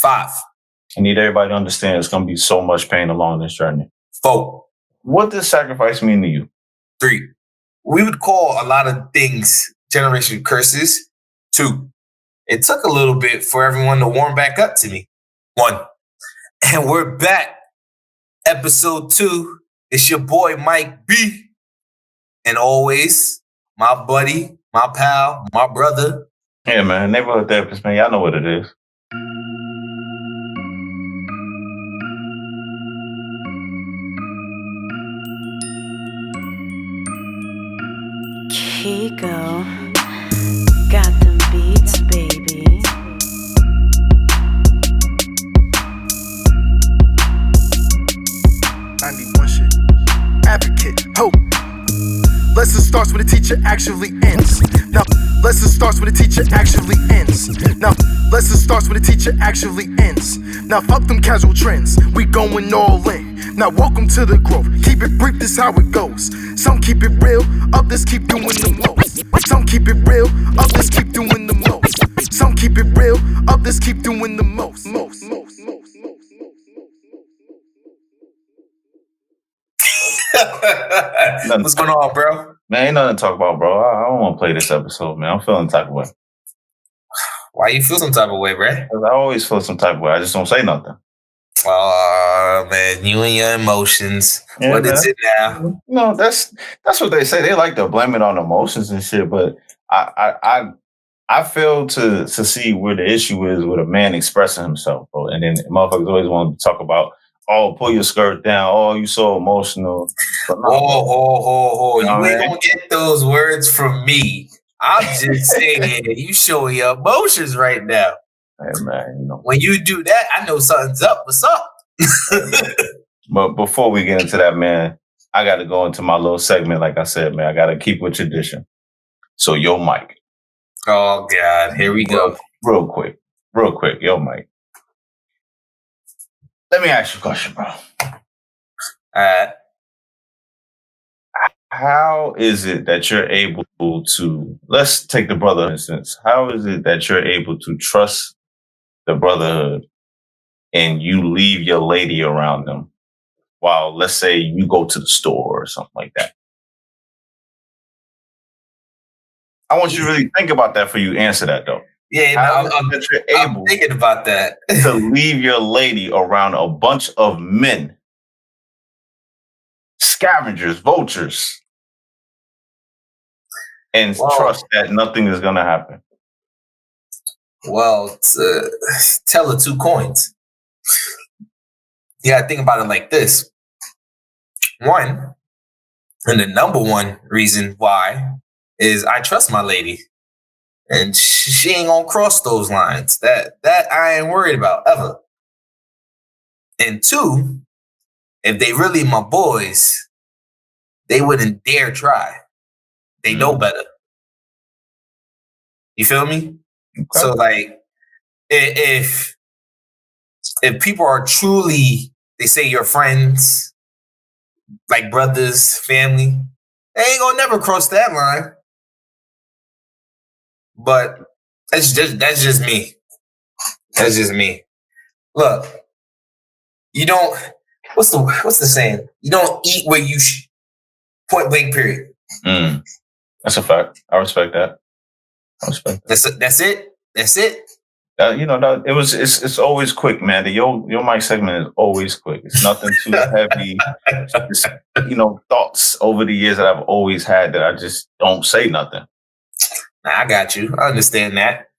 5. I need everybody to understand it's going to be so much pain along this journey. 4. What does sacrifice mean to you? 3. We would call a lot of things generation curses. 2. It took a little bit for everyone to warm back up to me. 1. And we're back. Episode 2. It's your boy, Mike B. And always, my buddy, my pal, my brother. Yeah, man. Neighborhood therapist, man. Y'all know what it is. Kiko got them beats, baby. I need one shit. Advocate, hope. Lesson starts when the teacher actually ends. Now, lesson starts when the teacher actually ends. Now, lesson starts when the teacher actually ends. Now, fuck them casual trends. We going all in. Now, welcome to the growth. Keep it brief, this how it goes. Some keep it real, others keep doing the most. Some keep it real, others keep doing the most. Some keep it real, others keep doing the most. What's going on, bro? Man, ain't nothing to talk about, bro. I don't want to play this episode, man. I'm feeling type of way. Why you feel some type of way, bro? I always feel some type of way. I just don't say nothing. Oh, man, you and your emotions. Yeah, what man. is it now? No, that's what they say. They like to blame it on emotions and shit, but I fail to see where the issue is with a man expressing himself, bro. And then motherfuckers always want to talk about, oh, pull your skirt down. Oh, you so emotional. But You ain't gonna get those words from me. I'm just saying you showing your emotions right now. Hey, man, you know. When you do that, I know something's up. What's up? But before we get into that, man, I got to go into my little segment. Like I said, man, I got to keep with tradition. So, yo, Mike. Oh, God. Here we go. Real quick. Yo, Mike. Let me ask you a question, bro. How is it that you're able to, let's take the brother instance. How is it that you're able to trust the brotherhood and you leave your lady around them while, let's say, you go to the store or something like that? I want you to really think about that before you answer that, though. Yeah, I'm thinking about that. To leave your lady around a bunch of men, scavengers, vultures, and trust that nothing is going to happen. Well, tell the 2 coins. You got to think about it like this. 1, and the number 1 reason why is I trust my lady. And she ain't gonna cross those lines. That I ain't worried about ever. And 2, if they really my boys, they wouldn't dare try. They know better. You feel me? Okay. So like, if people are truly, they say your friends, like brothers, family, they ain't gonna never cross that line. But that's just me. That's just me. Look, you don't. What's the saying? You don't eat where you point blank. Period. That's a fact. I respect that. That's it. It's always quick, man. The Yo Mike segment is always quick. It's nothing too heavy. It's, thoughts over the years that I've always had that I just don't say nothing. I got you. I understand that.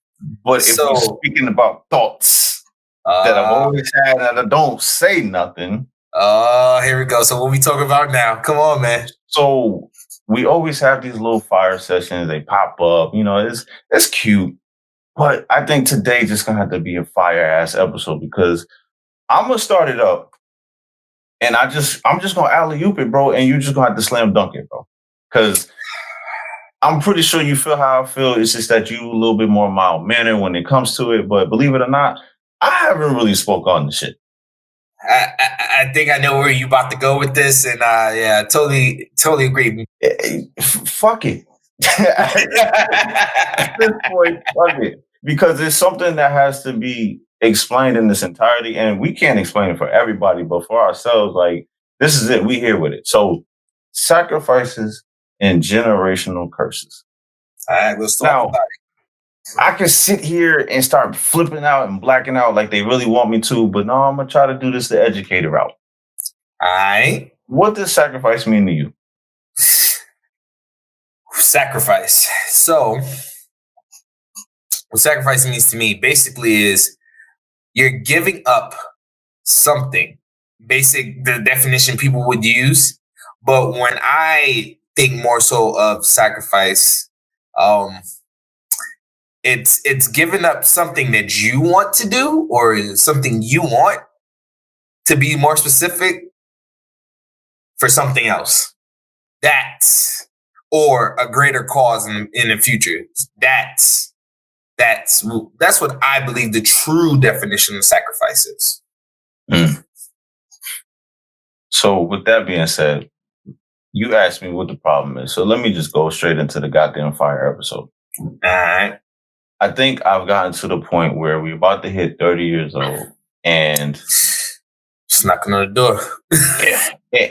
But if we're speaking about thoughts that I've always had and I don't say nothing. Here we go. So what we talking about now? Come on, man. So we always have these little fire sessions. They pop up. It's cute. But I think today just going to have to be a fire-ass episode because I'm going to start it up. And I'm just going to alley-oop it, bro. And you just going to have to slam dunk it, bro. Because I'm pretty sure you feel how I feel. It's just that you a little bit more mild-mannered when it comes to it. But believe it or not, I haven't really spoke on the shit. I think I know where you about to go with this. And totally agree. Fuck it. At this point, fuck it. Because it's something that has to be explained in this entirety, and we can't explain it for everybody, but for ourselves, like, this is it. We here with it. So, sacrifices and generational curses. All right, let's talk Now, about it. I can sit here and start flipping out and blacking out like they really want me to, but no, I'm going to try to do this the educated route. All right. What does sacrifice mean to you? Sacrifice. So, what sacrifice means to me basically is you're giving up something. The definition people would use. But when I think more so of sacrifice, it's giving up something that you want to do or something you want, to be more specific, for something else. Or a greater cause in the future. That's what I believe the true definition of sacrifice is. Mm. So with that being said, you asked me what the problem is. So let me just go straight into the goddamn fire episode. All right. I think I've gotten to the point where we're about to hit 30 years old and just knocking on the door.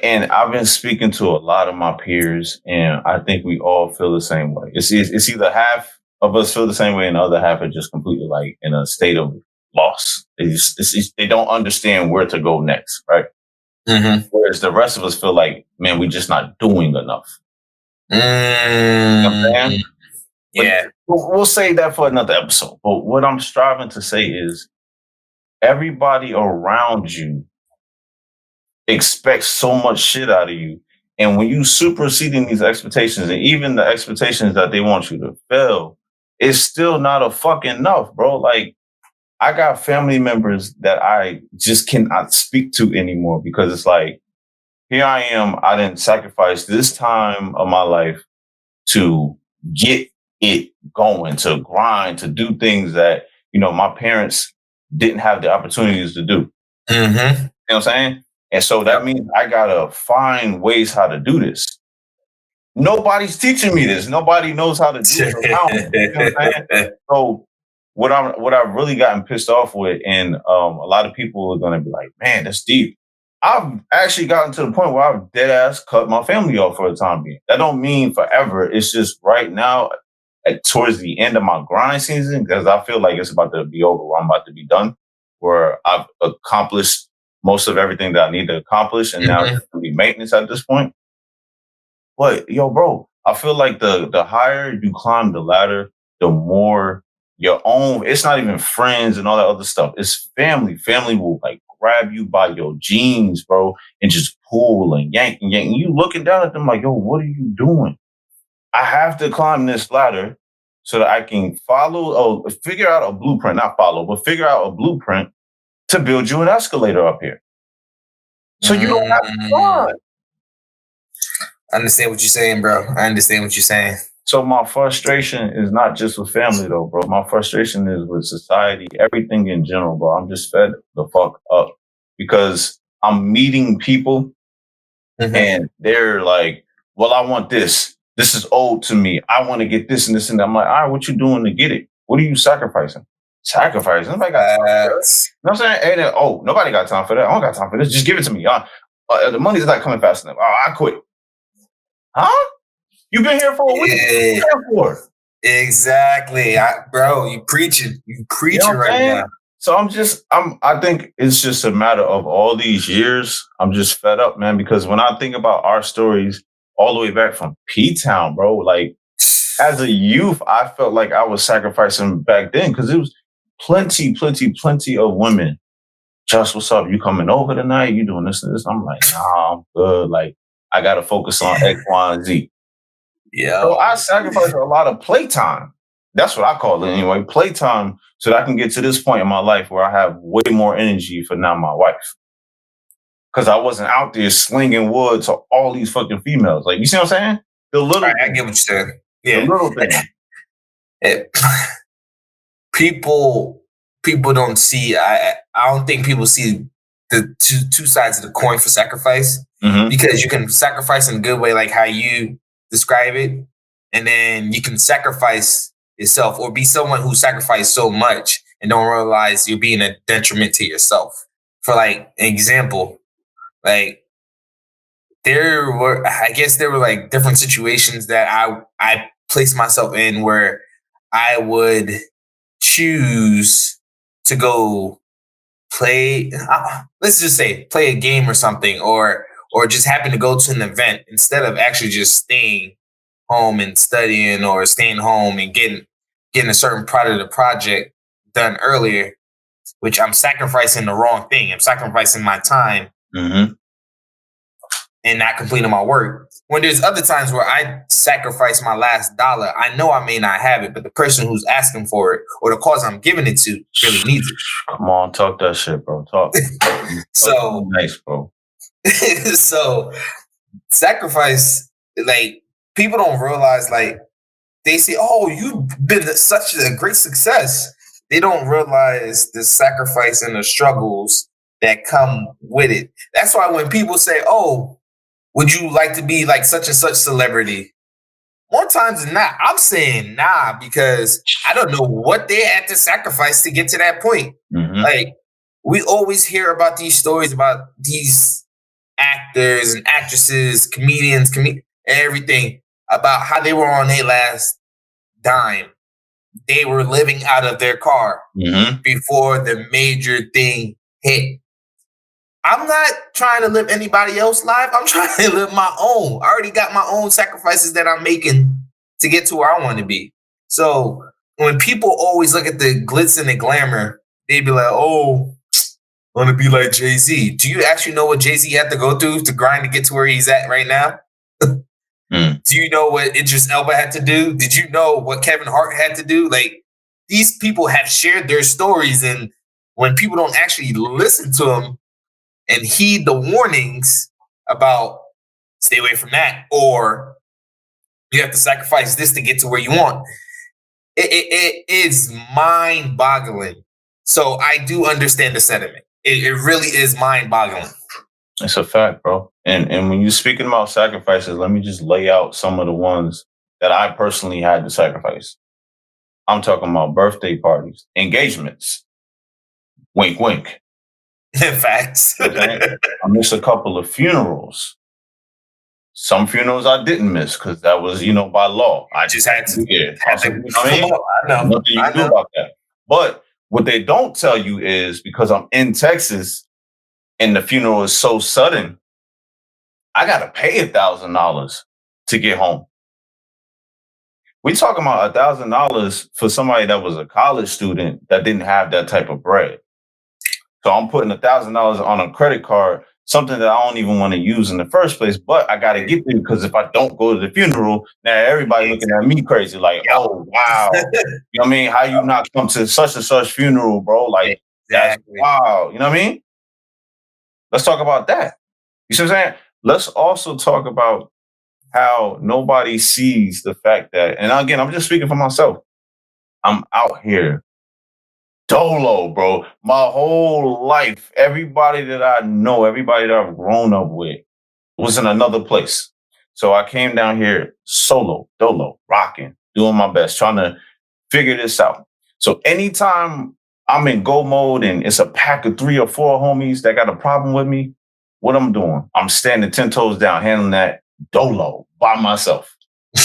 And I've been speaking to a lot of my peers, and I think we all feel the same way. It's either half of us feel the same way and the other half are just completely like in a state of loss. They don't understand where to go next, right? Mm-hmm. Whereas the rest of us feel like, man, we're just not doing enough. Mm-hmm. You know what I'm saying? Yeah. We'll save that for another episode. But what I'm striving to say is everybody around you expects so much shit out of you. And when you superseding these expectations and even the expectations that they want you to fail, it's still not a fucking enough, bro. Like, I got family members that I just cannot speak to anymore because it's like, here I am. I didn't sacrifice this time of my life to get it going, to grind, to do things that, my parents didn't have the opportunities to do. Mm-hmm. You know what I'm saying? And so that means I gotta find ways how to do this. Nobody's teaching me this. Nobody knows how to do it around me. You know what I'm saying? So what I've really gotten pissed off with, and a lot of people are gonna be like, man, that's deep. I've actually gotten to the point where I've dead ass cut my family off for the time being. That don't mean forever. It's just right now, towards the end of my grind season, because I feel like it's about to be over, where I'm about to be done, where I've accomplished most of everything that I need to accomplish, and now it's going to be maintenance at this point. But yo, bro, I feel like the higher you climb the ladder, the more your own. It's not even friends and all that other stuff. It's family. Family will like grab you by your jeans, bro, and just pull and yank and yank. And you looking down at them like, yo, what are you doing? I have to climb this ladder so that I can figure out a blueprint, not follow, but figure out a blueprint to build you an escalator up here. So you don't have to climb. I understand what you're saying, bro. I understand what you're saying. So my frustration is not just with family, though, bro. My frustration is with society, everything in general, bro. I'm just fed the fuck up because I'm meeting people and they're like, well, I want this. This is old to me. I want to get this and this and that. I'm like, all right, what you doing to get it? What are you sacrificing? Sacrificing? Nobody got time for that. You know what I'm saying? Hey, nobody got time for that. I don't got time for this. Just give it to me. The money's not coming fast enough. I quit. Huh? You've been here for a week. What you here for? Exactly. Bro, you preaching. You preaching right now. So I think it's just a matter of all these years. I'm just fed up, man, because when I think about our stories all the way back from P-Town, bro, like as a youth, I felt like I was sacrificing back then because it was plenty of women. Just, what's up? You coming over tonight? You doing this and this? I'm like, nah, I'm good. Like, I got to focus on X, Y, and Z. Yeah. So I sacrificed a lot of playtime. That's what I call it anyway. Playtime, so that I can get to this point in my life where I have way more energy for now my wife. Because I wasn't out there slinging wood to all these fucking females. Like, you see what I'm saying? The little I get what you're saying. Yeah. The little thing. People don't see, I don't think people see the two sides of the coin for sacrifice. Because you can sacrifice in a good way, like how you describe it. And then you can sacrifice yourself or be someone who sacrificed so much and don't realize you're being a detriment to yourself. For like example, like there were like different situations that I placed myself in where I would choose to go play, let's just say play a game or something, or just happen to go to an event instead of actually just staying home and studying, or staying home and getting a certain part of the project done earlier, which I'm sacrificing the wrong thing. I'm sacrificing my time and not completing my work. When there's other times where I sacrifice my last dollar, I know I may not have it, but the person who's asking for it or the cause I'm giving it to really needs it. Come on, talk that shit, bro. Talk. So nice, bro. So sacrifice, like, people don't realize, like, they say, oh, you've been such a great success. They don't realize the sacrifice and the struggles that come with it. That's why when people say, oh, would you like to be like such and such celebrity? More times than not, I'm saying nah, because I don't know what they had to sacrifice to get to that point. Like, we always hear about these stories about these actors and actresses, comedians, everything, about how they were on their last dime. They were living out of their car before the major thing hit. I'm not trying to live anybody else's life. I'm trying to live my own. I already got my own sacrifices that I'm making to get to where I want to be. So when people always look at the glitz and the glamour, they be like, oh, I want to be like Jay-Z. Do you actually know what Jay-Z had to go through to grind to get to where he's at right now? Do you know what Idris Elba had to do? Did you know what Kevin Hart had to do? Like, these people have shared their stories, and when people don't actually listen to them and heed the warnings about stay away from that, or you have to sacrifice this to get to where you want, it is mind-boggling. So I do understand the sentiment. It really is mind-boggling. It's a fact, bro. And when you're speaking about sacrifices, let me just lay out some of the ones that I personally had to sacrifice. I'm talking about birthday parties, engagements. Wink, wink. Facts. I missed a couple of funerals. Some funerals I didn't miss because that was, by law. I just had to. Yeah. I know. Nothing you can do about that. But what they don't tell you is, because I'm in Texas and the funeral is so sudden, I got to pay $1,000 to get home. We talking about $1,000 for somebody that was a college student that didn't have that type of bread. So I'm putting $1,000 on a credit card, something that I don't even want to use in the first place, but I got to get there, because if I don't go to the funeral, now everybody looking at me crazy, like, oh, wow. You know what I mean? How you not come to such and such funeral, bro? Like, that's wow. You know what I mean? Let's talk about that. You see what I'm saying? Let's also talk about how nobody sees the fact that, and again, I'm just speaking for myself, I'm out here dolo, bro. My whole life, everybody that I know, everybody that I've grown up with was in another place. So I came down here solo, dolo, rocking, doing my best, trying to figure this out. So anytime I'm in go mode and it's a pack of 3 or 4 homies that got a problem with me, what I'm doing, I'm standing 10 toes down, handling that dolo by myself. You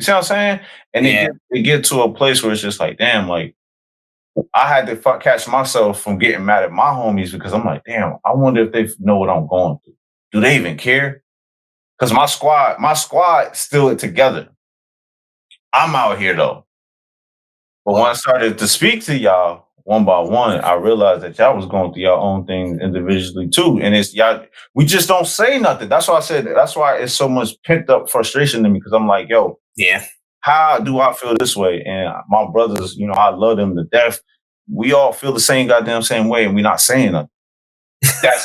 see what I'm saying? And it get to a place where it's just like, damn, like, I had to catch myself from getting mad at my homies, because I'm like, damn, I wonder if they know what I'm going through. Do they even care? Because my squad still together. I'm out here though. But when I started to speak to y'all one by one, I realized that y'all was going through your own thing individually too. And it's y'all, we just don't say nothing. That's why I said, that's why it's so much pent up frustration to me, because I'm like, yo, how do I feel this way? And my brothers, I love them to death. We all feel the same goddamn same way, and we're not saying nothing. That's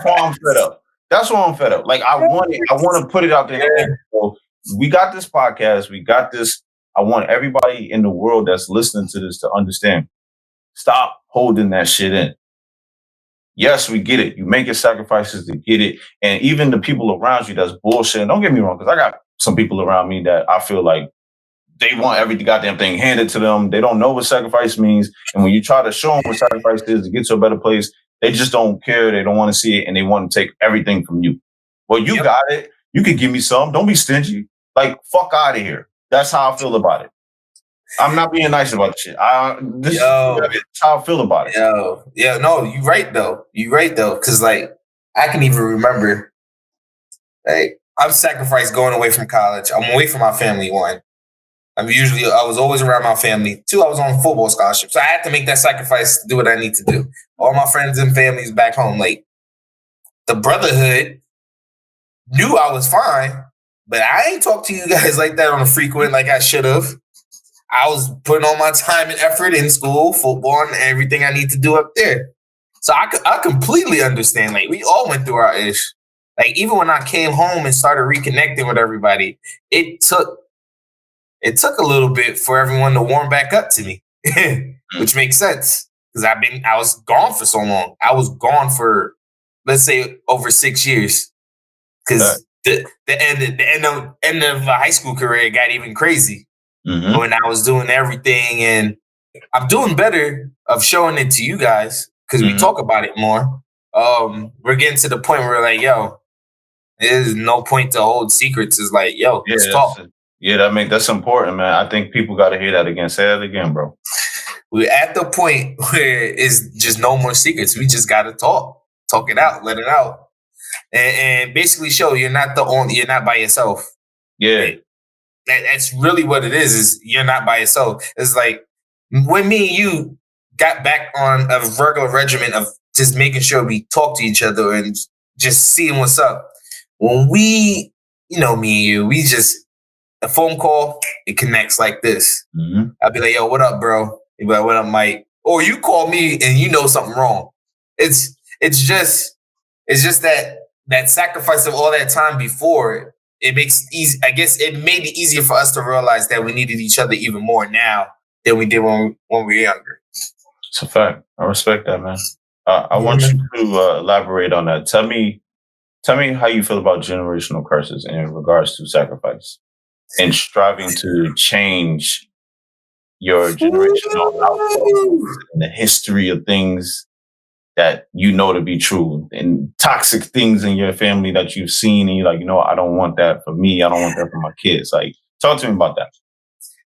why I'm fed up. That's why I'm fed up. Like, I want to put it out there. So we got this podcast. We got this. I want everybody in the world that's listening to this to understand. Stop holding that shit in. Yes, we get it. You making sacrifices to get it. And even the people around you that's bullshit. Don't get me wrong, because I got some people around me that I feel like they want every goddamn thing handed to them. They don't know what sacrifice means. And when you try to show them what sacrifice is to get to a better place, they just don't care. They don't want to see it. And they want to take everything from you. Well, you got it. You can give me some. Don't be stingy. Like, fuck out of here. That's how I feel about it. I'm not being nice about this shit. This is how I feel about it. No, you're right though. Because like I can even remember, like I've sacrificed going away from college. I'm away from my family. One, I was always around my family. Two, I was on football scholarship, so I had to make that sacrifice to do what I need to do. All my friends and families back home, like the brotherhood, knew I was fine, but I ain't talk to you guys like that on a frequent like I should have. I was putting all my time and effort in school, football, and everything I need to do up there. So I completely understand. Like, we all went through our ish. Like, even when I came home and started reconnecting with everybody, it took a little bit for everyone to warm back up to me, which makes sense because I was gone for so long. I was gone for, let's say, over 6 years because the end of my high school career got even crazy. Mm-hmm. When I was doing everything, and I'm doing better of showing it to you guys because we talk about it more. We're getting to the point where we're like, yo, there's no point to hold secrets. It's like, yo, let's talk. That's important, man. I think people got to hear that again. Say that again, bro. We're at the point where it's just no more secrets. We just got to talk it out, let it out, and basically show you're not by yourself. Yeah. That's really what it is you're not by yourself. It's like when me and you got back on a regular regimen of just making sure we talk to each other and just seeing what's up. When we, me and you, we just, a phone call, it connects like this. Mm-hmm. I'll be like, yo, what up, bro? You'll be like, what up, Mike? Or you call me and you know something wrong. It's just that sacrifice of all that time before. It makes easy. I guess it made it easier for us to realize that we needed each other even more now than we did when we were younger. It's a fact. I respect that, man. I want you to elaborate on that. Tell me how you feel about generational curses in regards to sacrifice and striving to change your generational outlook and the history of things that you know to be true and toxic things in your family that you've seen and you're like, I don't want that for me. I don't want that for my kids. Like, talk to me about that.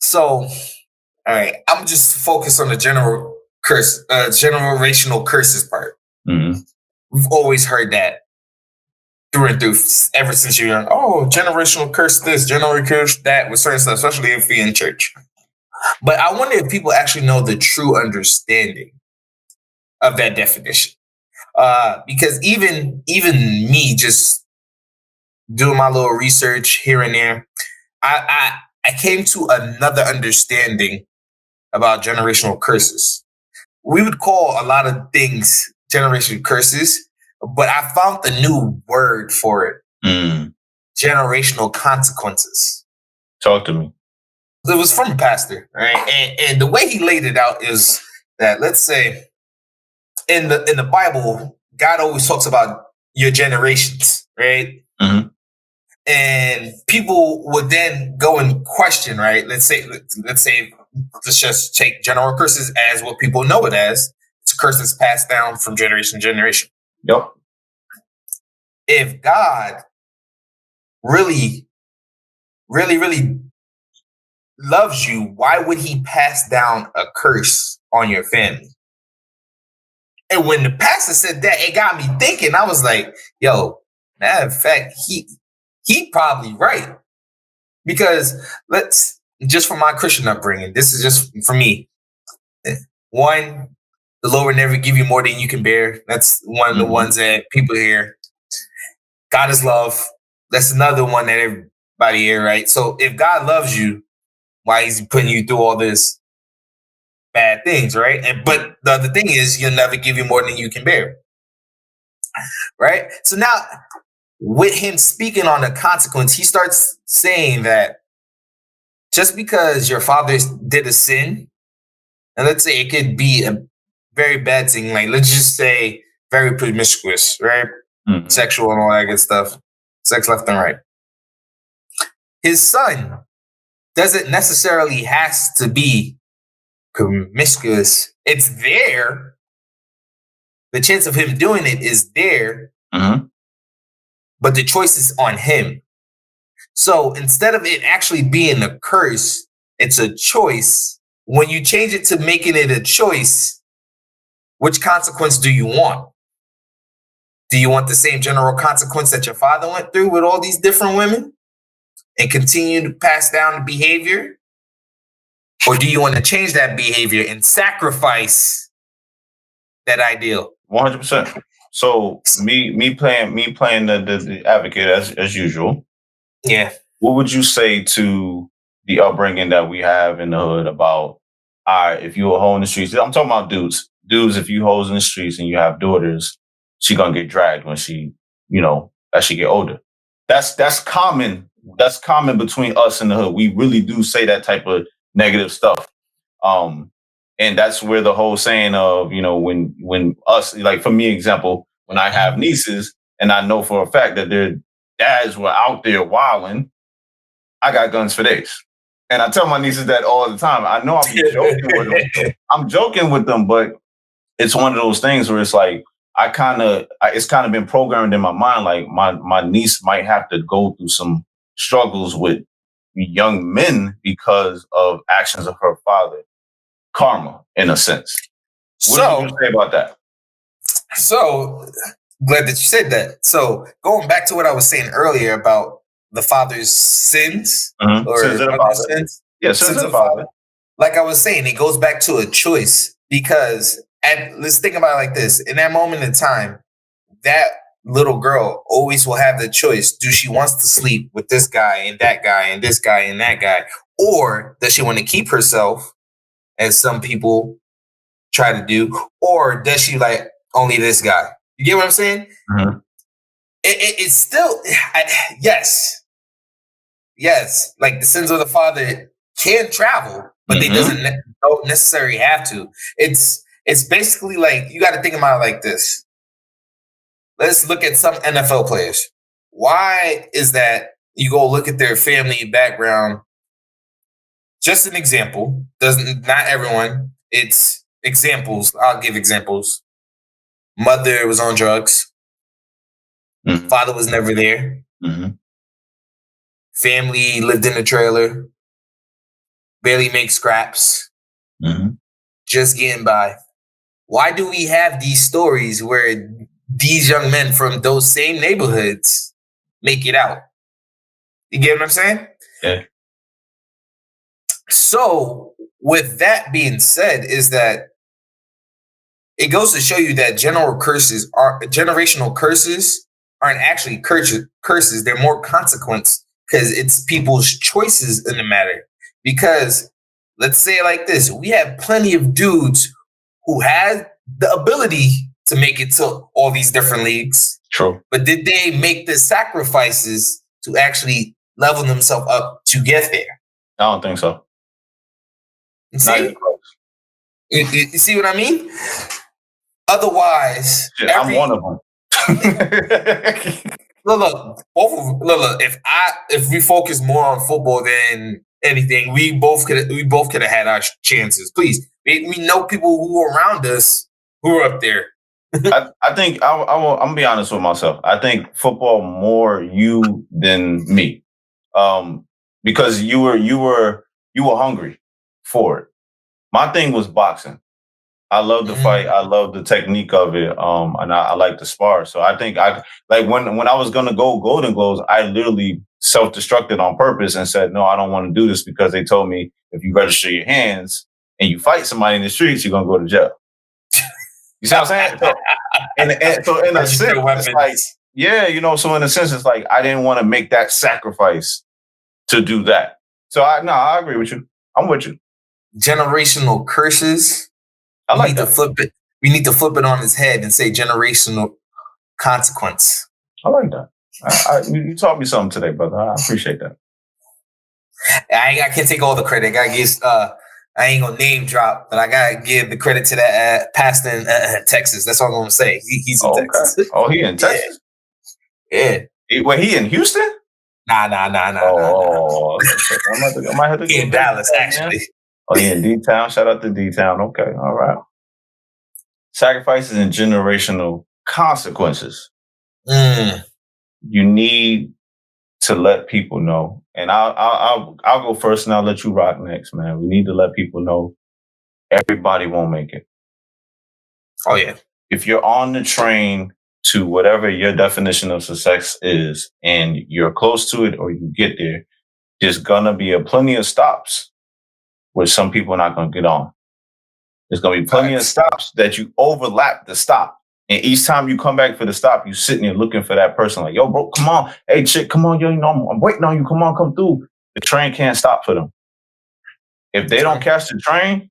So, all right, I'm just focused on the generational curses part. Mm-hmm. We've always heard that through and through ever since you're young. Oh, generational curse this, generational curse that with certain stuff, especially if you're in church. But I wonder if people actually know the true understanding of that definition, because even me just doing my little research here and there, I came to another understanding about generational curses. We would call a lot of things generational curses, but I found the new word for it: generational consequences. Talk to me. It was from a pastor, right? And the way he laid it out is that, let's say, in the Bible, God always talks about your generations, right? Mm-hmm. And people would then go and question, right? Let's say, let's just take general curses as what people know it as. It's a curse that's passed down from generation to generation. Yep. If God really, really, really loves you, why would he pass down a curse on your family? And when the pastor said that, it got me thinking. I was like, yo, matter of fact, he probably right. Because just from my Christian upbringing, this is just for me. One, the Lord will never give you more than you can bear. That's one of the ones that people hear. God is love. That's another one that everybody hear, right? So if God loves you, why is he putting you through all this bad things, right? But the other thing is, he'll never give you more than you can bear, right? So now, with him speaking on the consequence, he starts saying that just because your father did a sin, and let's say it could be a very bad thing, like let's just say very promiscuous, right? Mm-hmm. Sexual and all that good stuff, sex left and right. His son doesn't necessarily has to be promiscuous. It's there. The chance of him doing it is there, but the choice is on him. So instead of it actually being a curse, it's a choice. When you change it to making it a choice, which consequence do you want? Do you want the same general consequence that your father went through with all these different women and continue to pass down the behavior? Or do you want to change that behavior and sacrifice that ideal? 100%. So me playing the advocate as usual. Yeah. What would you say to the upbringing that we have in the hood about, all right, if you a hoe in the streets? I'm talking about dudes. Dudes, if you hoes in the streets and you have daughters, she gonna get dragged when she, as she get older. That's common. That's common between us and the hood. We really do say that type of negative stuff. And that's where the whole saying of, when us, like for me, example, when I have nieces and I know for a fact that their dads were out there wilding, I got guns for days. And I tell my nieces that all the time. I know I'm joking with them. I'm joking with them, but it's one of those things where it's like, it's kind of been programmed in my mind. Like my niece might have to go through some struggles with young men because of actions of her father. Karma, in a sense. What do you say about that? So glad that you said that. So going back to what I was saying earlier about the father's sins or sins of the father. Sins. Yeah, sins of the father. Like I was saying, it goes back to a choice because let's think about it like this. In that moment in time, that little girl always will have the choice. Do she wants to sleep with this guy and that guy and this guy and that guy? Or does she want to keep herself, as some people try to do? Or does she like only this guy? You get what I'm saying? Mm-hmm. It's still, yes. Like the sins of the father can travel, but they don't necessarily have to. It's basically like, you got to think about it like this. Let's look at some NFL players. Why is that? You go look at their family background. Just an example. Not everyone. It's examples. I'll give examples. Mother was on drugs. Mm-hmm. Father was never there. Mm-hmm. Family lived in a trailer. Barely make scraps. Mm-hmm. Just getting by. Why do we have these stories where these young men from those same neighborhoods make it out? You get what I'm saying? Yeah. So with that being said, is that it goes to show you that generational curses aren't actually curses. They're more consequence because it's people's choices in the matter. Because let's say it like this. We have plenty of dudes who had the ability to make it to all these different leagues. True. But did they make the sacrifices to actually level themselves up to get there? I don't think so. See? You see what I mean? Otherwise, I'm one of them. Look. If we focus more on football than anything, we both could have had our chances. Please, we know people who are around us who are up there. I think I'm gonna be honest with myself. I think football more you than me, because you were hungry for it. My thing was boxing. I love the fight. I love the technique of it. And I like to spar. So I think when I was gonna go Golden Gloves, I literally self-destructed on purpose and said, no, I don't want to do this because they told me if you register your hands and you fight somebody in the streets, you're gonna go to jail. You see what I'm saying? So in a sense, it's like, yeah, so in a sense, it's like I didn't want to make that sacrifice to do that. So I agree with you. I'm with you. Generational curses. I like that. We need to flip it on his head and say generational consequence. I like that. You taught me something today, brother. I appreciate that. I can't take all the credit. I ain't gonna name drop, but I gotta give the credit to that pastor in Texas. That's all I'm gonna say. He's in Texas. Oh, he in Texas? Yeah. He in Houston? Nah. Oh, okay. I might have to He go in visit Dallas, that, man. actually. Oh, yeah, in D-Town. Shout out to D-Town. Okay, all right. Sacrifices and generational consequences. You need to let people know, and I'll go first, and I'll let you rock next, man. We need to let people know everybody won't make it. Oh yeah. If you're on the train to whatever your definition of success is, and you're close to it, or you get there, there's gonna be plenty of stops where some people are not gonna get on. There's gonna be plenty of stops that you overlap the stop. And each time you come back for the stop, you sitting there looking for that person like, yo, bro, come on. Hey, chick, come on, yo, you know, I'm waiting on you. Come on, come through. The train can't stop for them. If they don't catch the train,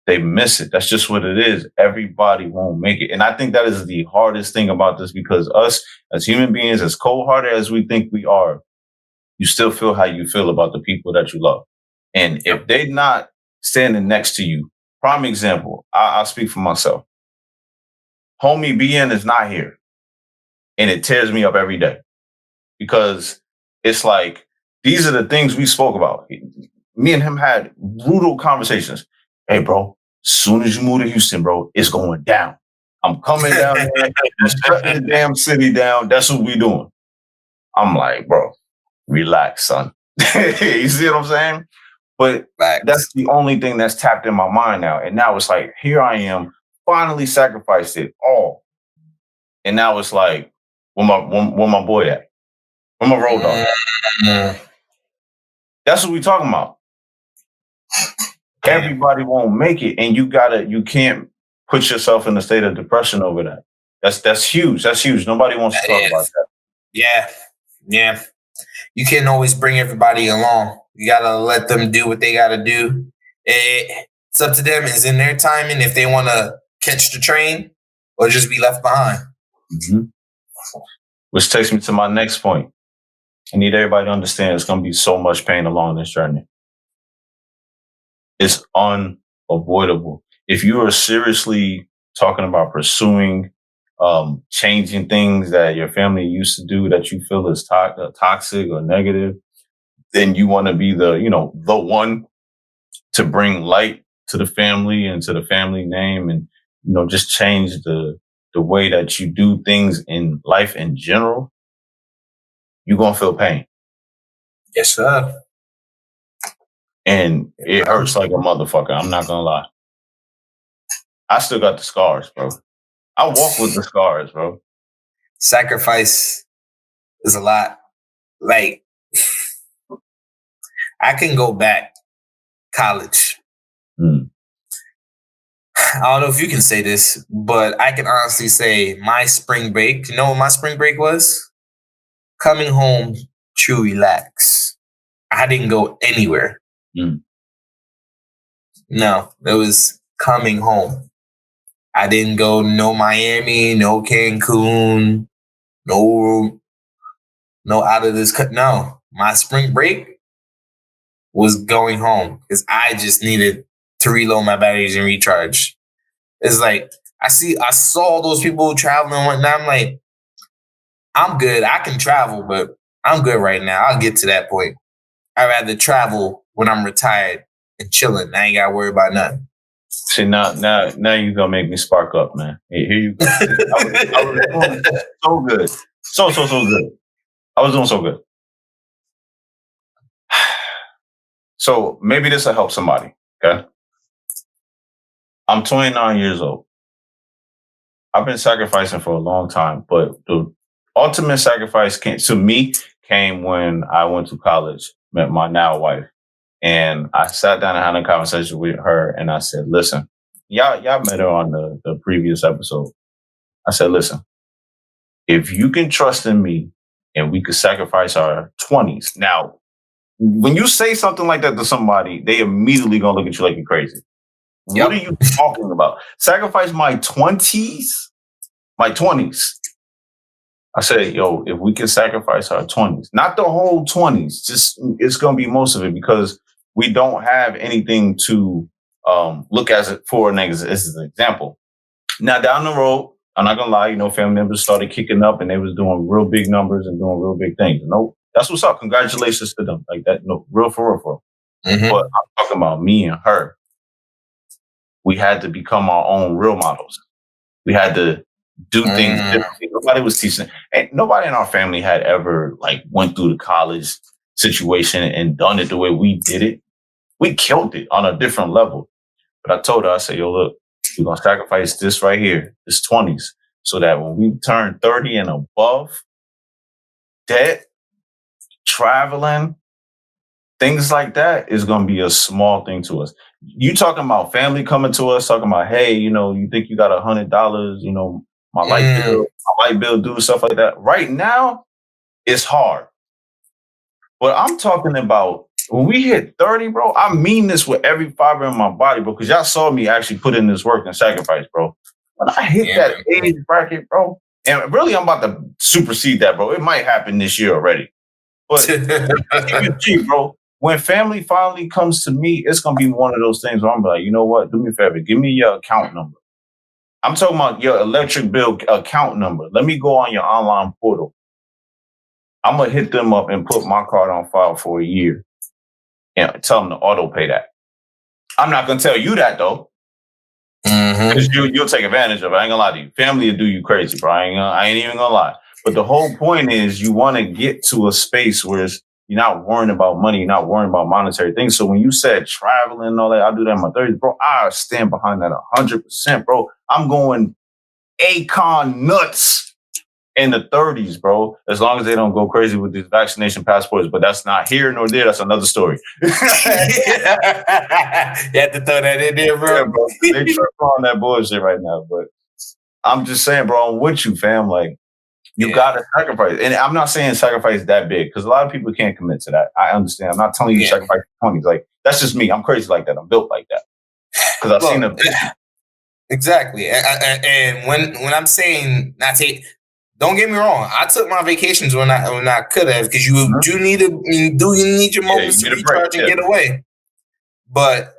they miss it. That's just what it is. Everybody won't make it. And I think that is the hardest thing about this, because us as human beings, as cold-hearted as we think we are, you still feel how you feel about the people that you love. And if they're not standing next to you, prime example, I'll speak for myself. Homie BN is not here. And it tears me up every day, because it's like, these are the things we spoke about. Me and him had brutal conversations. Hey, bro, as soon as you move to Houston, bro, it's going down. I'm coming down there and shutting the damn city down. That's what we doing. I'm like, bro, relax, son. You see what I'm saying? But that's the only thing that's tapped in my mind now. And now it's like, here I am, finally sacrificed it all. And now it's like, where my boy at? Where my road dog at? That's what we talking about. Everybody won't make it, and you can't put yourself in a state of depression over that. That's huge. That's huge. Nobody wants to talk about that. Yeah. You can't always bring everybody along. You gotta let them do what they gotta do. It's up to them. It's in their timing if they want to catch the train or just be left behind. Mm-hmm. Which takes me to my next point. I need everybody to understand it's going to be so much pain along this journey. It's unavoidable. If you are seriously talking about pursuing, changing things that your family used to do that you feel is toxic or negative, then you want to be the one to bring light to the family and to the family name, and just change the way that you do things in life in general. You're going to feel pain. Yes, sir. And it hurts like a motherfucker. I'm not going to lie. I still got the scars, bro. I walk with the scars, bro. Sacrifice is a lot. Like, I can go back college. I don't know if you can say this, but I can honestly say my spring break, you know what my spring break was? Coming home to relax. I didn't go anywhere. No, it was coming home. I didn't go no Miami, no Cancun, no out of this. No, my spring break was going home because I just needed to reload my batteries and recharge. It's like, I saw those people traveling and whatnot. I'm like, I'm good. I can travel, but I'm good right now. I'll get to that point. I'd rather travel when I'm retired and chilling. I ain't got to worry about nothing. See, now you're going to make me spark up, man. Here you go. I was doing so good. So good. I was doing so good. So maybe this will help somebody, okay? I'm 29 years old. I've been sacrificing for a long time, but the ultimate sacrifice came when I went to college, met my now wife. And I sat down and had a conversation with her, and I said, listen, y'all met her on the previous episode. I said, listen, if you can trust in me and we could sacrifice our 20s. Now, when you say something like that to somebody, they immediately gonna look at you like you're crazy. Yep. What are you talking about? Sacrifice my 20s? My 20s. I said, yo, if we can sacrifice our 20s, not the whole 20s, just it's going to be most of it, because we don't have anything to look as it for as an example. Now, down the road, I'm not going to lie, family members started kicking up and they was doing real big numbers and doing real big things. Nope, That's what's up. Congratulations to them. Like that, no, real for real, for real. Mhm. But I'm talking about me and her. We had to become our own real models. We had to do things differently. Nobody was teaching, and nobody in our family had ever like went through the college situation and done it the way we did it. We killed it on a different level. But I told her, I said, yo, look, we're going to sacrifice this right here, this 20s, so that when we turn 30 and above, debt, traveling, things like that is going to be a small thing to us. You talking about family coming to us, talking about, hey, you know, you think you got $100, you know, my light bill due, stuff like that. Right now, it's hard. But I'm talking about when we hit 30, bro, I mean this with every fiber in my body, bro, because y'all saw me actually put in this work and sacrifice, bro. When I hit that age bracket, bro, and really I'm about to supersede that, bro. It might happen this year already. But bro, when family finally comes to me, it's going to be one of those things where I'm like, you know what? Do me a favor. Give me your account number. I'm talking about your electric bill account number. Let me go on your online portal. I'm going to hit them up and put my card on file for a year and tell them to auto pay that. I'm not going to tell you that, though. Because you'll take advantage of it. I ain't going to lie to you. Family will do you crazy, bro. I ain't even going to lie. But the whole point is you want to get to a space where you're not worrying about money, you're not worrying about monetary things. So when you said traveling and all that, I'll do that in my 30s, bro. I stand behind that 100%, bro. I'm going Akon nuts in the 30s, bro, as long as they don't go crazy with these vaccination passports. But that's not here nor there. That's another story. You had to throw that in there, bro. Yeah, bro. They trip on that bullshit right now. But I'm just saying, bro, I'm with you, fam. Like, you gotta sacrifice. And I'm not saying sacrifice that big, because a lot of people can't commit to that. I understand. I'm not telling you to sacrifice 20s. Like, that's just me. I'm crazy like that. I'm built like that. Because I've seen them. Exactly. And when I'm saying not take, don't get me wrong, I took my vacations when I could have, because you do need your moments to recharge and get away. But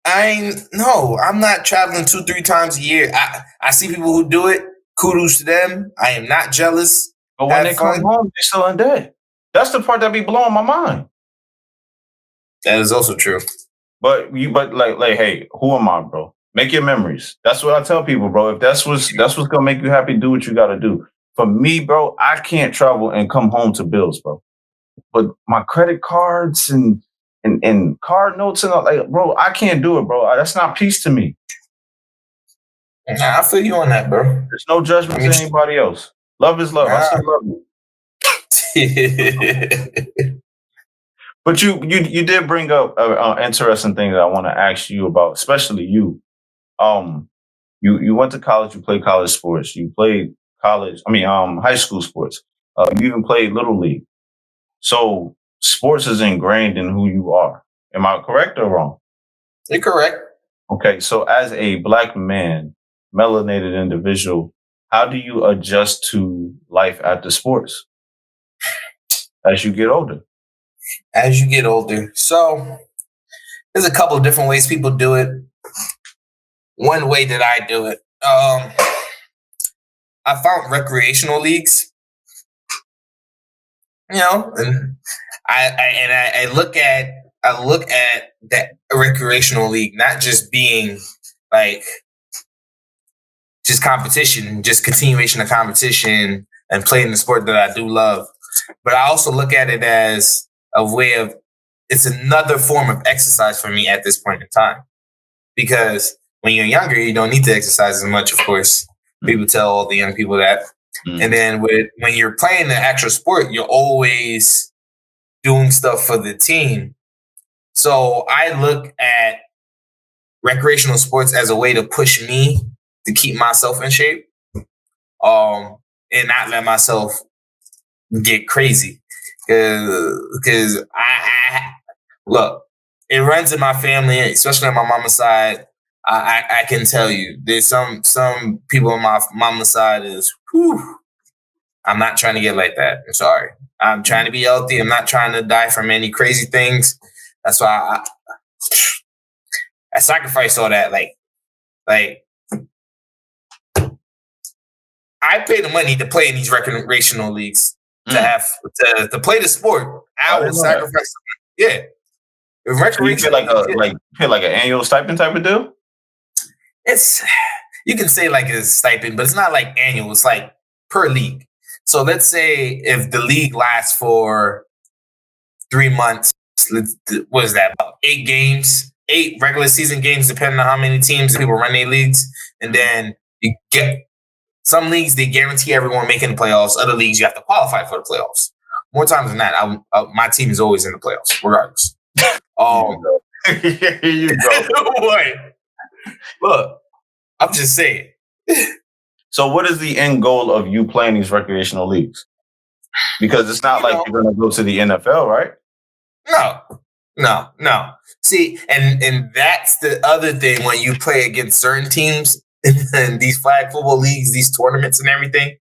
I'm not traveling 2-3 times a year. I see people who do it. Kudos to them. I am not jealous. But when they come home, they're still in debt. That's the part that be blowing my mind. That is also true. But like, hey, who am I, bro? Make your memories. That's what I tell people, bro. If that's what's gonna make you happy, do what you gotta do. For me, bro, I can't travel and come home to bills, bro. But my credit cards and card notes and all, like, bro, I can't do it, bro. That's not peace to me. Nah, I feel you on that, bro. There's no judgment to anybody else. Love is love. I still love you. But you did bring up an interesting thing that I want to ask you about, especially you. You went to college. You played college sports. You played high school sports. You even played Little League. So sports is ingrained in who you are. Am I correct or wrong? You're correct. Okay, so as a Black man, melanated individual, how do you adjust to life after sports as you get older? As you get older. So there's a couple of different ways people do it. One way that I do it, I found recreational leagues. You know, and I look at that recreational league not just being like just competition, just continuation of competition and playing the sport that I do love, but I also look at it as a way of, it's another form of exercise for me at this point in time. Because when you're younger, you don't need to exercise as much, of course. People tell all the young people that. And then when you're playing the actual sport, you're always doing stuff for the team. So I look at recreational sports as a way to push me to keep myself in shape, and not let myself get crazy. Because I look, it runs in my family, especially on my mama's side. I can tell you, there's some people on my mama's side is, I'm not trying to get like that. I'm sorry. I'm trying to be healthy. I'm not trying to die from any crazy things. That's why I sacrificed all that. Like I pay the money to play in these recreational leagues. to have to play the sport. I will sacrifice. Yeah, recreation. So you pay like an annual stipend type of deal. It's you can say like a stipend, but it's not like annual. It's like per league. So let's say if the league lasts for 3 months, what is that? About 8 games, 8 regular season games, depending on how many teams people run their leagues, and then you get. Some leagues, they guarantee everyone making the playoffs. Other leagues, you have to qualify for the playoffs. More times than that, my team is always in the playoffs, regardless. Here you go. What? Look, I'm just saying. So what is the end goal of you playing these recreational leagues? Because it's not like you're going to go to the NFL, right? No. See, and that's the other thing when you play against certain teams in these flag football leagues, these tournaments and everything.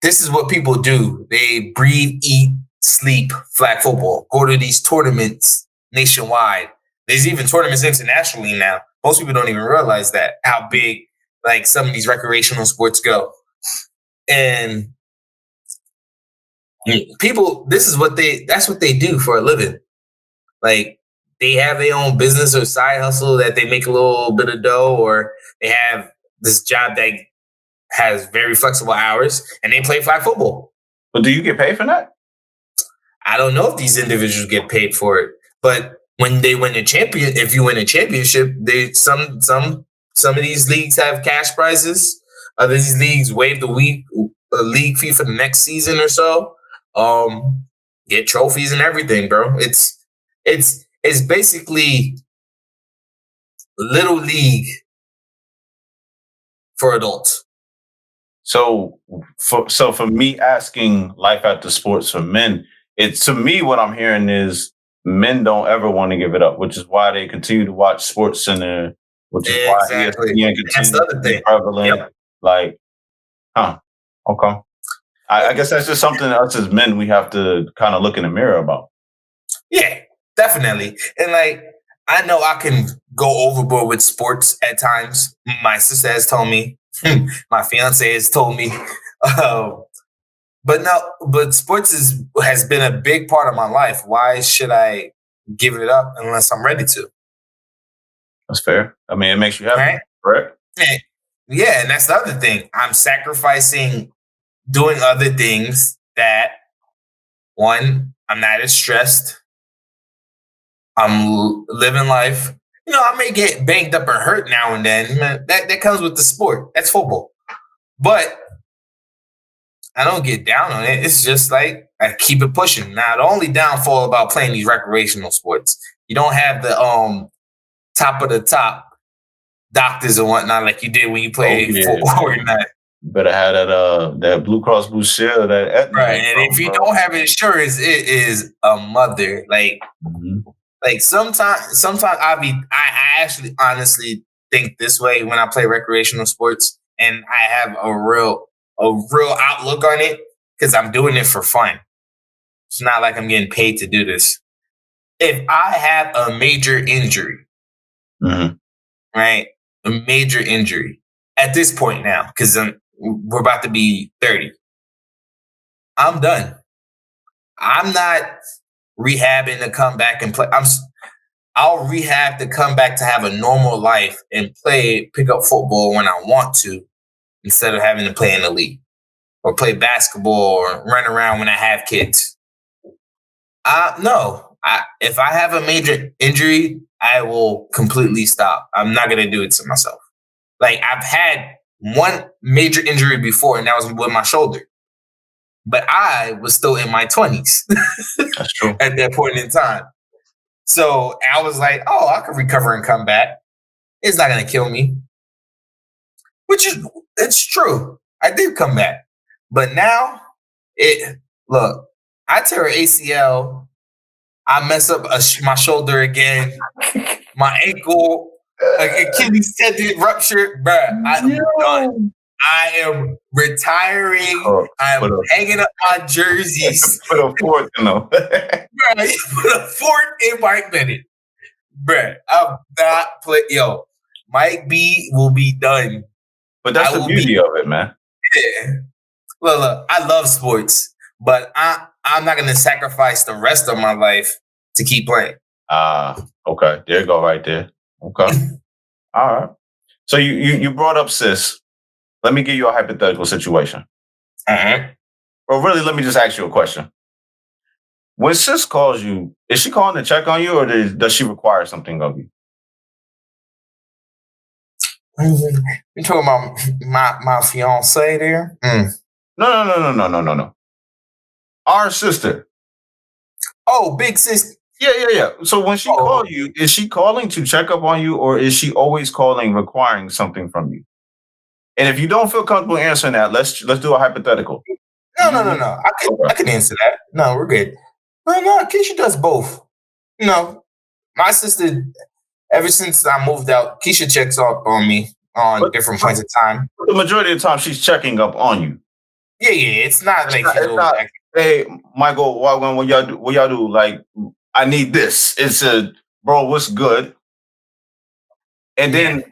This is what people do. They breathe, eat, sleep flag football. Go to these tournaments nationwide. There's even tournaments internationally now. Most people don't even realize that, how big like some of these recreational sports go. And people, that's what they do for a living. Like they have their own business or side hustle that they make a little bit of dough, or they have this job that has very flexible hours and they play flag football. But do you get paid for that? I don't know if these individuals get paid for it, but when they win if you win a championship, some of these leagues have cash prizes. Other these leagues waive the league fee for the next season or so. Get trophies and everything, bro. It's basically little league for adults. So for me asking life after sports for men, it's to me what I'm hearing is men don't ever want to give it up, which is why they continue to watch Sports Center, which is why ESPN continues to be prevalent. Yep. Like, okay. I guess that's just something us as men we have to kind of look in the mirror about. Yeah, definitely. And like, I know I can go overboard with sports at times. My sister has told me, my fiance has told me, but sports has been a big part of my life. Why should I give it up unless I'm ready to? That's fair. I mean, it makes you happy, right? Correct? Yeah, and that's the other thing. I'm sacrificing doing other things that, one, I'm not as stressed. I'm living life. I may get banged up or hurt now and then. That comes with the sport. That's football. But I don't get down on it. It's just like I keep it pushing. Now, the only downfall about playing these recreational sports, you don't have the top of the top doctors and whatnot like you did when you played football. Better have that Blue Cross Blue Shield, that Aetna. Right, and if you don't have insurance, it is a mother. Like, like sometimes I actually honestly think this way when I play recreational sports, and I have a real outlook on it because I'm doing it for fun. It's not like I'm getting paid to do this. If I have a major injury, right, a major injury at this point now, because we're about to be 30, I'm done. I'm not rehabbing to come back and play. I'll rehab to come back to have a normal life and pick up football when I want to, instead of having to play in the league or play basketball or run around when I have kids. No, if I have a major injury, I will completely stop. I'm not going to do it to myself. Like, I've had one major injury before, and that was with my shoulder. But I was still in my 20s. That's true. At that point in time. So I was like, I can recover and come back. It's not going to kill me. It's true. I did come back. But now, look, I tear an ACL. I mess up my shoulder again. My ankle, Achilles tendon ruptured. Bruh, I'm done. I am retiring. I'm hanging up my jerseys. Put a fork in them. Bruh, put a fork in Mike Bennett. Bruh, I'm not playing. Yo, Mike B will be done. But that's the beauty of it, man. Yeah. Look, I love sports. but I'm not going to sacrifice the rest of my life to keep playing. Okay. There you go, right there. Okay. All right. So you brought up sis. Let me give you a hypothetical situation. Uh-huh. Well, really, let me just ask you a question. When sis calls you, is she calling to check on you, or does she require something of you? You talking about my fiance there? No. Our sister. Oh, big sis. Yeah. So when she calls you, is she calling to check up on you, or is she always calling requiring something from you? And if you don't feel comfortable answering that, let's do a hypothetical. No. I can answer that. No, we're good. No, Keisha does both. No, my sister, ever since I moved out, Keisha checks up on me on different points of time. The majority of the time, she's checking up on you. Yeah. It's not like it's not, hey, Michael, what y'all do? Like, I need this. It's bro, what's good? And then,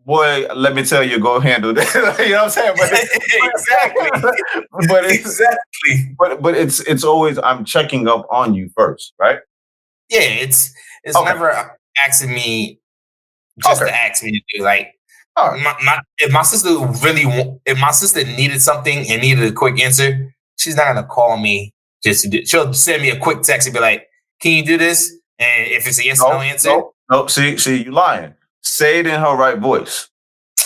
boy, let me tell you, go handle that. You know what I'm saying? But exactly. But it's always I'm checking up on you first, right? Yeah, it's never asking me just to ask me to do. Like, if my sister needed something and needed a quick answer, she's not gonna call me just to do. She'll send me a quick text and be like, "Can you do this?" And if it's a yes or no answer, no. See, you lying. Say it in her right voice.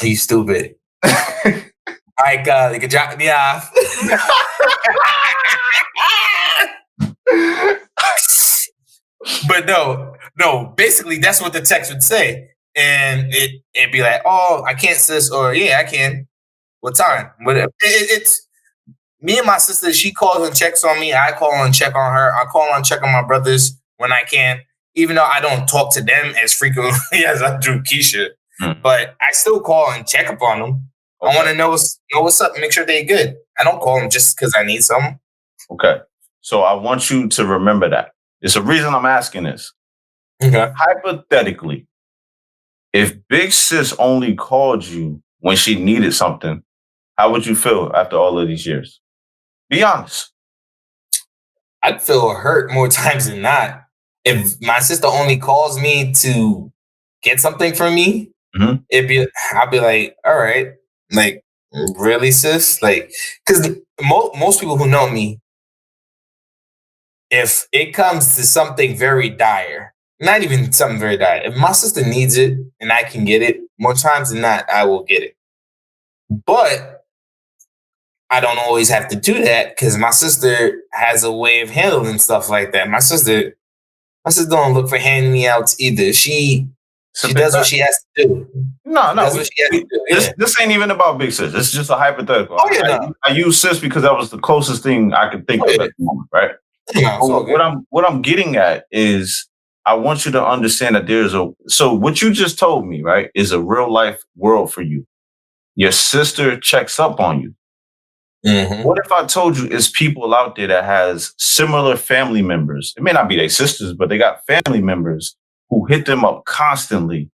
You stupid. Like a job, yeah. But no. Basically, that's what the text would say, and it'd be like, "Oh, I can't, sis," or "Yeah, I can." What time? Whatever. It's me and my sister. She calls and checks on me. I call and check on her. I call and check on my brothers when I can, even though I don't talk to them as frequently as I do Keisha. But I still call and check up on them. Okay. I want to know what's up, make sure they're good. I don't call them just because I need something. Okay. So I want you to remember that. It's a reason I'm asking this. Okay. Hypothetically, if Big Sis only called you when she needed something, how would you feel after all of these years? Be honest. I'd feel hurt more times than not. If my sister only calls me to get something from me, I'd be like, all right, like, really, sis? Like, because most people who know me, if it comes to something very dire, not even something very dire, if my sister needs it and I can get it, more times than not, I will get it. But I don't always have to do that because my sister has a way of handling stuff like that. My sister don't look for handing me outs either. She does what she has to do. No. This ain't even about Big Sis. It's just a hypothetical. Oh, yeah, I use sis because that was the closest thing I could think of at the moment, right? No, what I'm getting at is I want you to understand that so what you just told me, right, is a real life world for you. Your sister checks up on you. Mm-hmm. What if I told you it's people out there that has similar family members? It may not be their sisters, but they got family members who hit them up constantly,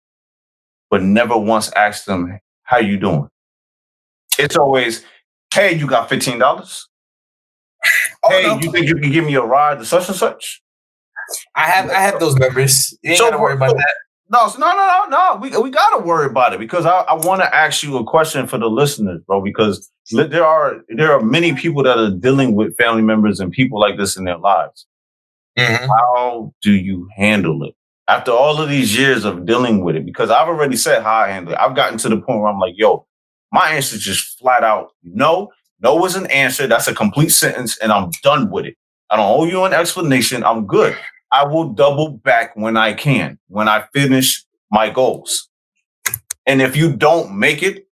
but never once asked them, how you doing? It's always, hey, you got $15? You think you can give me a ride to such and such? I have those members. You ain't gotta worry about that. No. We gotta worry about it because I want to ask you a question for the listeners, bro. Because there are many people that are dealing with family members and people like this in their lives. Mm-hmm. How do you handle it after all of these years of dealing with it? Because I've already said how I handle it. I've gotten to the point where I'm like, yo, my answer is just flat out no. No is an answer. That's a complete sentence, and I'm done with it. I don't owe you an explanation. I'm good. I will double back when I can, when I finish my goals. And if you don't make it,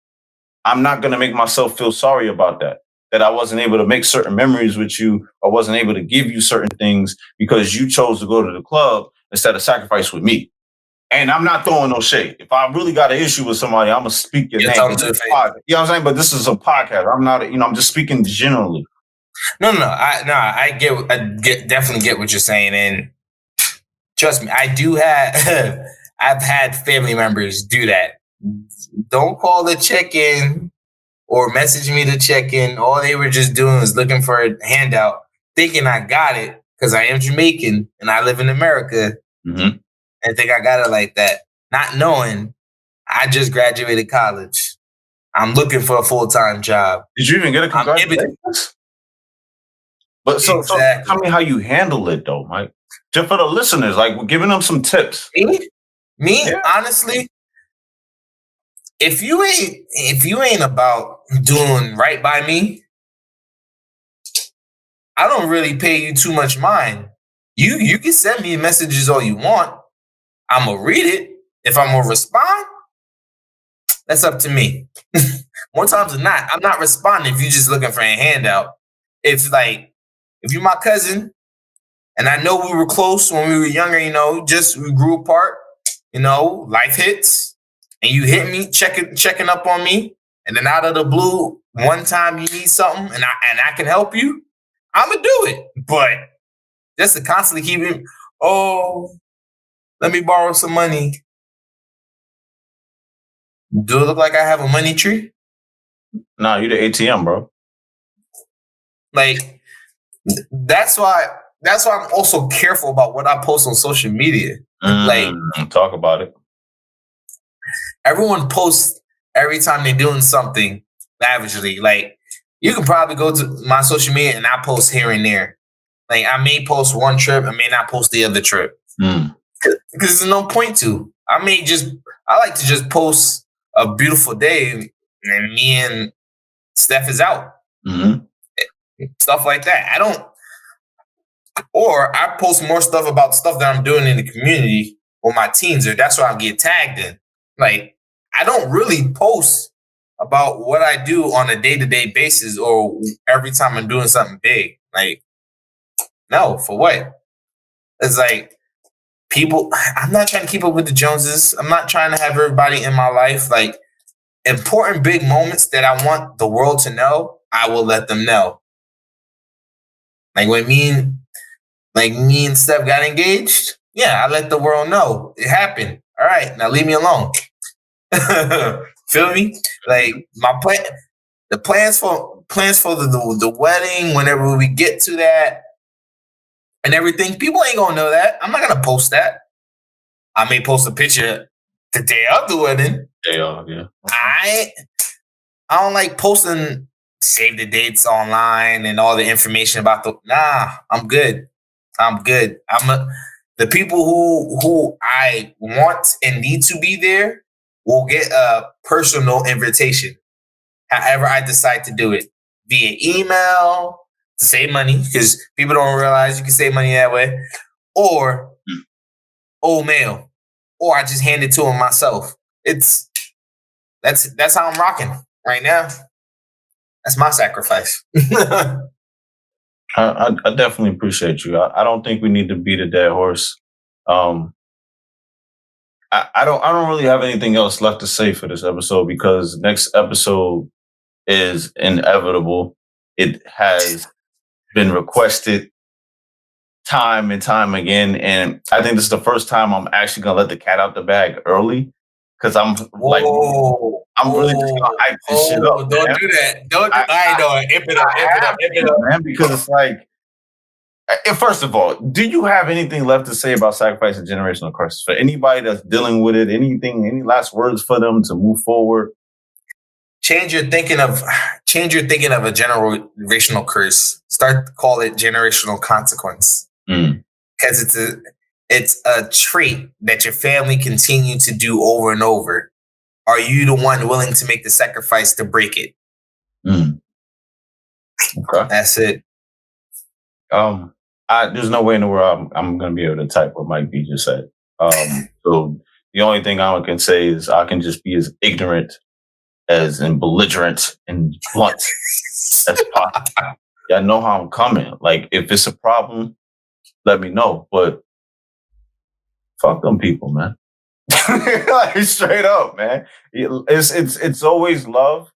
I'm not going to make myself feel sorry about that I wasn't able to make certain memories with you or wasn't able to give you certain things because you chose to go to the club instead of sacrifice with me. And I'm not throwing no shade. If I really got an issue with somebody, I'm going to speak your name. You know what I'm saying? But this is a podcast. I'm not, I'm just speaking generally. No. I definitely get what you're saying. And trust me, I've had family members do that. Don't call to check in or message me to check in. All they were just doing was looking for a handout thinking I got it because I am Jamaican and I live in America, Mm-hmm. and think I got it like that, not knowing I just graduated college. I'm looking for a full-time job. Did you even get a congratulations? But so Exactly. tell me how you handle it though, Mike. Just for the listeners, like we're giving them some tips. Me, Yeah. honestly, if you ain't about doing right by me, I don't really pay you too much mind. You can send me messages all you want. I'm gonna read it. If I'm gonna respond, that's up to me. More times than not, I'm not responding if you're just looking for a handout. If you're my cousin and I know we were close when we were younger, we grew apart, life hits and you hit me, checking up on me, and then out of the blue, one time you need something and I can help you, I'm gonna do it. But just to constantly keep him, let me borrow some money. Do it look like I have a money tree? Nah, you the ATM, bro. Like, that's why I'm also careful about what I post on social media. Talk about it. Everyone posts every time they're doing something lavishly. Like, you can probably go to my social media and I post here and there. Like, I may post one trip, I may not post the other trip. Because there's no point to. I like to just post a beautiful day and me and Steph is out. Mm-hmm. Stuff like that. I post more stuff about stuff that I'm doing in the community or my teams, or that's what I get tagged in. Like, I don't really post about what I do on a day-to-day basis or every time I'm doing something big. Like, no, for what? It's like, I'm not trying to keep up with the Joneses. I'm not trying to have everybody in my life. Like, important big moments that I want the world to know, I will let them know. Like when me and Steph got engaged, yeah, I let the world know it happened. All right, now leave me alone. Feel me? Like the plans for the wedding, whenever we get to that and everything, people ain't gonna know that. I'm not gonna post that. I may post a picture the day of the wedding. Day of, yeah. I don't like posting save the dates online and all the information about I'm good. The people who I want and need to be there will get a personal invitation. However I decide to do it, via email to save money, because people don't realize you can save money that way, or old mail, or I just hand it to them myself. That's how I'm rocking right now. That's my sacrifice. I definitely appreciate you. I don't think we need to beat a dead horse. I don't really have anything else left to say for this episode because next episode is inevitable. It has been requested time and time again, and I think this is the first time I'm actually gonna let the cat out the bag early because I'm really just gonna hype this shit up. Don't do that. I know it. Imp it up, man. Because it's like, first of all, do you have anything left to say about sacrifice and generational curses for anybody that's dealing with it? Any last words for them to move forward? Change your thinking of a generational curse. Start to call it generational consequence. Because it's a trait that your family continue to do over and over. Are you the one willing to make the sacrifice to break it? Okay. That's it. There's no way in the world I'm going to be able to type what Mike B just said. So the only thing I can say is I can just be as ignorant and belligerent and blunt as possible. Y'all know how I'm coming. Like, if it's a problem, let me know. But fuck them people, man. Like, straight up, man. It's always love,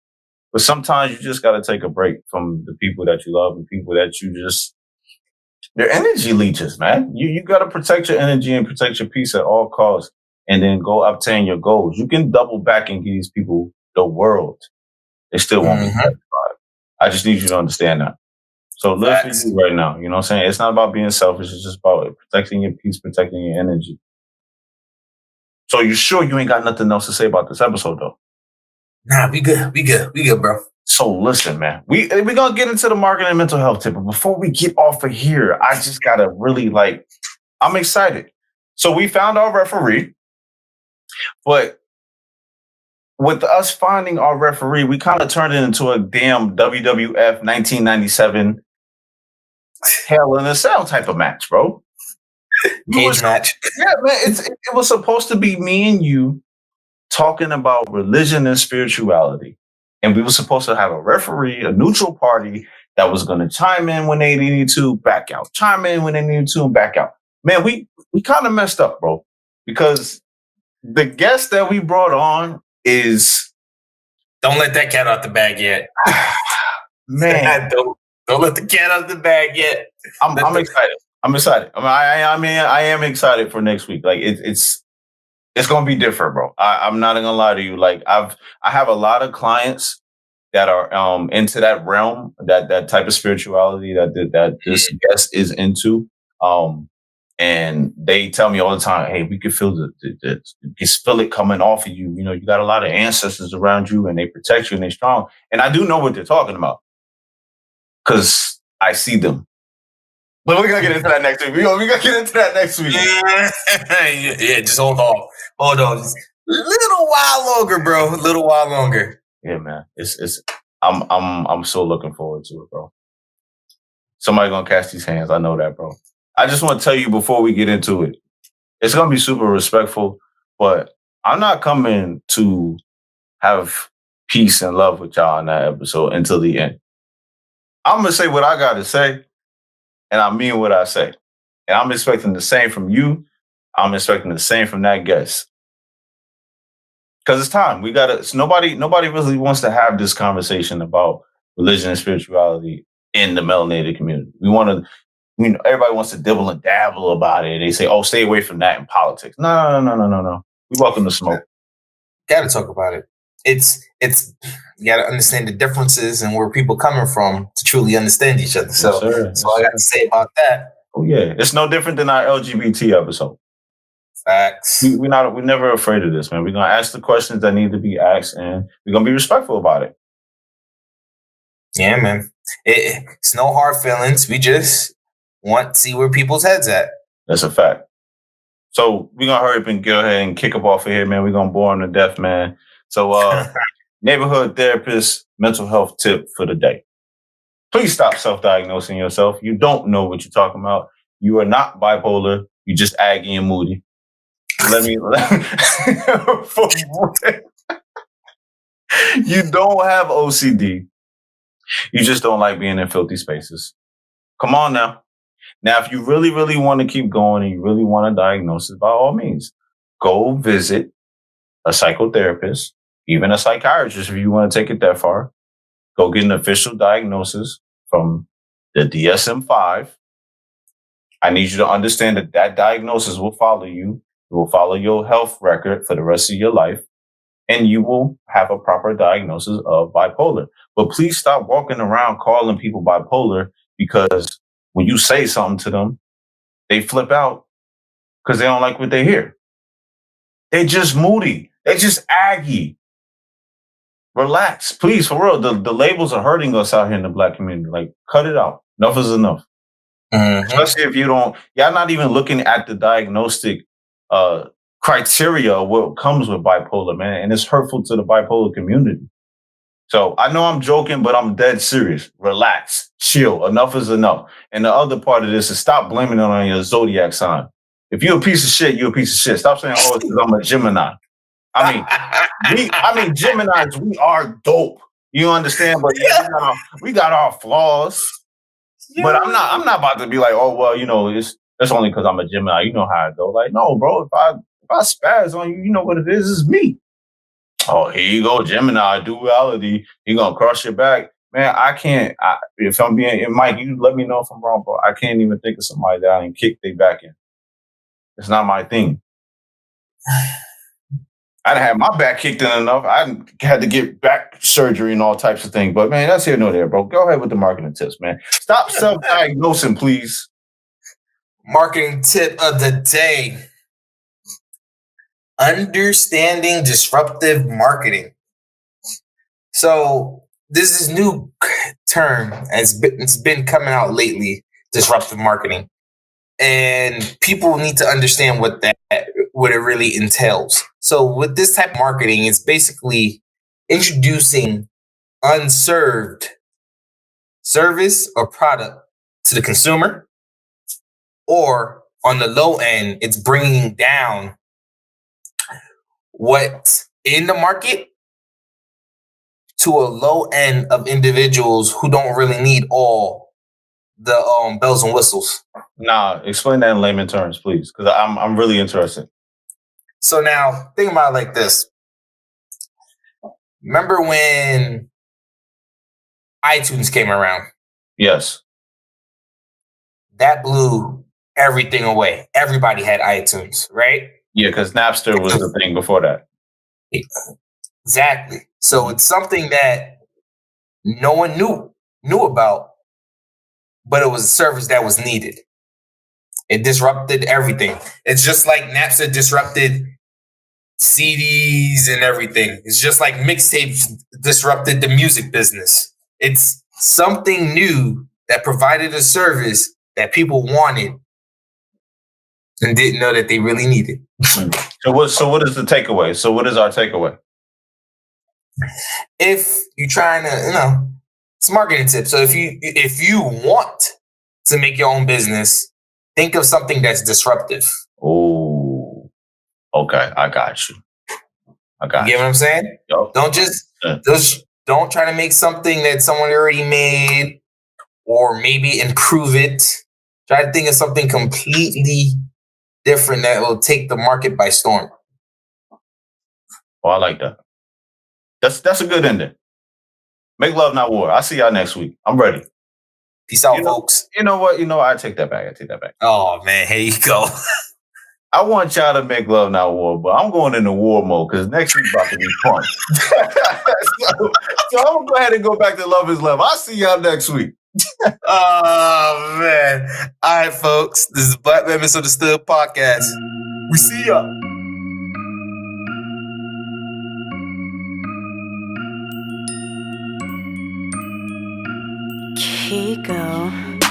but sometimes you just got to take a break from the people that you love and people that you just, they're energy leeches, man. You got to protect your energy and protect your peace at all costs, and then go obtain your goals. You can double back and give these people the world. They still won't be satisfied. I just need you to understand that. So live for Facts. you right now. You know what I'm saying? It's not about being selfish. It's just about protecting your peace, protecting your energy. So you sure you ain't got nothing else to say about this episode, though? Nah, we good, bro. So listen, man, we gonna get into the marketing and mental health tip, but before we get off of here, I just gotta really I'm excited. So we found our referee, but with us finding our referee, we kind of turned it into a damn WWF 1997 Hell in a Cell type of match, bro. Cage match. Yeah, man, it was supposed to be me and you talking about religion and spirituality. And we were supposed to have a referee, a neutral party that was going to chime in when they needed to, back out. Chime in when they needed to, and back out. Man, we kind of messed up, bro, because the guest that we brought on is... Don't let that cat out the bag yet. Man. Don't let the cat out the bag yet. I'm excited. I'm excited. I am excited for next week. Like it's gonna be different, bro. I'm not gonna lie to you. Like I have a lot of clients that are into that realm, that type of spirituality that this guest is into. And they tell me all the time, hey, we can feel you can feel it coming off of you. You know, you got a lot of ancestors around you and they protect you and they're strong. And I do know what they're talking about because I see them. But we're going to get into that next week. We're going to get into that next week. Yeah, just hold on. Hold on. Just a little while longer, bro. A little while longer. Yeah, man. I'm so looking forward to it, bro. Somebody going to catch these hands. I know that, bro. I just want to tell you before we get into it, it's going to be super respectful, but I'm not coming to have peace and love with y'all in that episode until the end. I'm going to say what I got to say, and I mean what I say. And I'm expecting the same from you. I'm expecting the same from that guest. Because it's time. Nobody really wants to have this conversation about religion and spirituality in the melanated community. Everybody wants to dibble and dabble about it. They say, oh, stay away from that in politics. No. We welcome the smoke. Got to talk about it. It's you got to understand the differences and where people coming from to truly understand each other. So, Yes, I got to say about that. Oh yeah, it's no different than our LGBT episode. Facts. We're never afraid of this, man. We're gonna ask the questions that need to be asked, and we're gonna be respectful about it. Yeah, man. It's no hard feelings. We just want to see where people's heads at. That's a fact. So we're gonna hurry up and go ahead and kick up off of here, man. We're gonna bore them to death, man. So neighborhood therapist mental health tip for the day. Please stop self-diagnosing yourself. You don't know what you're talking about. You are not bipolar. You're just aggy and moody. You don't have OCD. You just don't like being in filthy spaces. Come on now. Now, if you really, really want to keep going and you really want a diagnosis, by all means, go visit a psychotherapist, even a psychiatrist if you want to take it that far. Go get an official diagnosis from the DSM-5. I need you to understand that diagnosis will follow you. It will follow your health record for the rest of your life, and you will have a proper diagnosis of bipolar. But please stop walking around calling people bipolar, because when you say something to them, they flip out because they don't like what they hear. They're just moody. They're just aggy. Relax, please, for real. The labels are hurting us out here in the Black community. Like, cut it out. Enough is enough. Mm-hmm. Especially if y'all not even looking at the diagnostic criteria of what comes with bipolar, man. And it's hurtful to the bipolar community. So I know I'm joking, but I'm dead serious. Relax, chill. Enough is enough. And the other part of this is stop blaming it on your zodiac sign. If you're a piece of shit, you're a piece of shit. Stop saying, oh, it's because I'm a Gemini. Geminis, we are dope. You understand? But yeah, we got our flaws. Yeah. But I'm not about to be like, oh well, it's only because I'm a Gemini. You know how I go. Like, no, bro. If I spaz on you, you know what it is. It's me. Oh, here you go, Gemini duality. You gonna cross your back, man? I can't. If I'm being, Mike, you let me know if I'm wrong, bro. I can't even think of somebody that I can kick their back in. It's not my thing. I done had my back kicked in enough. I had to get back surgery and all types of things. But man, that's here nor there, bro. Go ahead with the marketing tips, man. Stop self-diagnosing, please. Marketing tip of the day. Understanding disruptive marketing. So this is new term. It's been coming out lately, disruptive marketing. And people need to understand what it really entails. So with this type of marketing, it's basically introducing unserved service or product to the consumer, or on the low end, it's bringing down what's in the market to a low end of individuals who don't really need all the bells and whistles. Nah, explain that in layman terms, please, because I'm really interested. So now think about it like this. Remember when iTunes came around? Yes. That blew everything away. Everybody had iTunes, right? Yeah, because Napster was the thing before that. Exactly. So it's something that no one knew about, but it was a service that was needed. It disrupted everything. It's just like Napster disrupted CDs and everything. It's just like mixtapes disrupted the music business. It's something new that provided a service that people wanted and didn't know that they really needed. So what is the takeaway? So what is our takeaway? If you're trying to, it's a marketing tip. So if you want to make your own business, think of something that's disruptive. Oh, okay. I got you. You get what I'm saying? Yep. Don't try to make something that someone already made, or maybe improve it. Try to think of something completely different that will take the market by storm. Oh, I like that. That's a good ending. Make love, not war. I'll see y'all next week. I'm ready. Peace out, folks. You know what? I take that back. Oh, man. Here you go. I want y'all to make love, not war, but I'm going into war mode because next week's about to be fun. so I'm going to go ahead and go back to Love is Love. I'll see y'all next week. Oh, man. All right, folks. This is Black Men Misunderstood Podcast. We see ya. Kiko.